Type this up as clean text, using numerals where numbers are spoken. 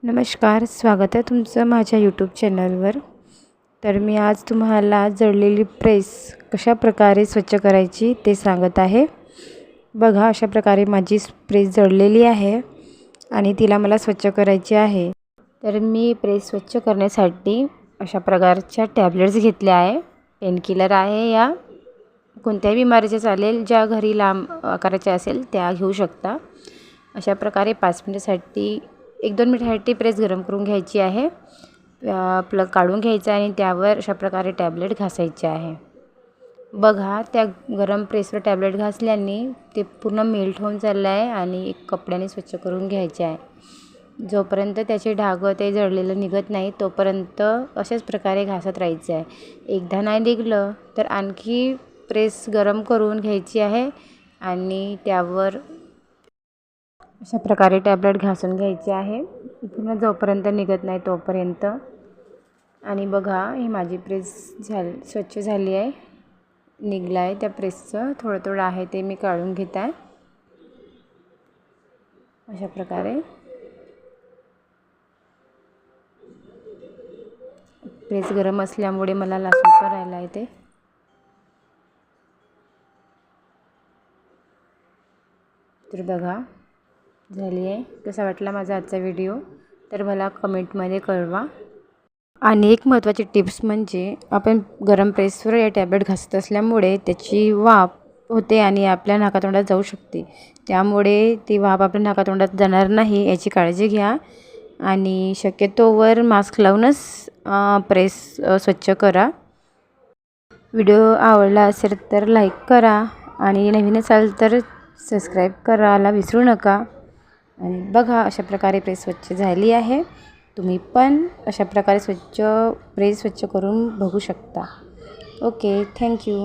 नमस्कार, स्वागत आहे तुमचं माझ्या यूट्यूब चॅनलवर। तर मी आज तुम्हाला जळलेली प्रेस कशा प्रकारे स्वच्छ करायची ते सांगत आहे। बघा, अशा प्रकारे माझी प्रेस जळलेली आहे आणि तिला मला स्वच्छ करायची आहे। तर मी प्रेस स्वच्छ करण्यासाठी अशा प्रकारच्या टॅबलेट्स घेतल्या आहे। पेनकिलर आहे, या कोणत्याही बिमारीचे चालेल, ज्या घरी लांब आकाराचे असेल त्या घेऊ शकता। अशा प्रकारे 5 मिनिटासाठी 1-2 मिनिटासाठी प्रेस गरम करून घ्यायची आहे। प्लग काढून घ्यायचा आणि त्यावर अशा प्रकारे टॅबलेट घासायचे आहे। बघा, त्या गरम प्रेसवर टॅबलेट घासल्याने ते पूर्ण मेल्ट होऊन चाललं आहे आणि एक कपड्याने स्वच्छ करून घ्यायचे आहे। जोपर्यंत त्याचे डाग ते जळलेलं निघत नाही तोपर्यंत अशाच प्रकारे घासत राहायचं आहे। एकदा नाही निघलं तर आणखी प्रेस गरम करून घ्यायची आहे आणि त्यावर अशा प्रकारे टॅबलेट घासून घ्यायचे आहे पूर्ण जोपर्यंत निघत नाही तोपर्यंत। आणि बघा, ही माझी प्रेस स्वच्छ झाली आहे, निघलं आहे त्या प्रेसचं थोडं थोडं आहे ते मी काढून घेत आहे। अशा प्रकारे प्रेस गरम असल्यामुळे मला लासून पण राहिला आहे ते। तर बघा, झाली आहे। कसा वाटला माझा आजचा व्हिडिओ तर मला कमेंटमध्ये कळवा। आणि एक महत्त्वाची टिप्स म्हणजे आपण गरम प्रेसवर या टॅबलेट घासत असल्यामुळे त्याची वाफ होते आणि आपल्या नाकातोंडात जाऊ शकते, त्यामुळे ती वाफ आपल्या नाकातोंडात जाणार नाही याची काळजी घ्या। आणि शक्यतोवर मास्क लावूनच प्रेस स्वच्छ करा। व्हिडिओ आवडला असेल तर लाईक करा आणि नवीन असाल तर सबस्क्राईब करायला विसरू नका। आणि बघा, अशा प्रकारे प्रेस स्वच्छ झाली आहे। तुम्ही पण अशा प्रकारे प्रेस स्वच्छ करून बघू शकता। Okay, thank you.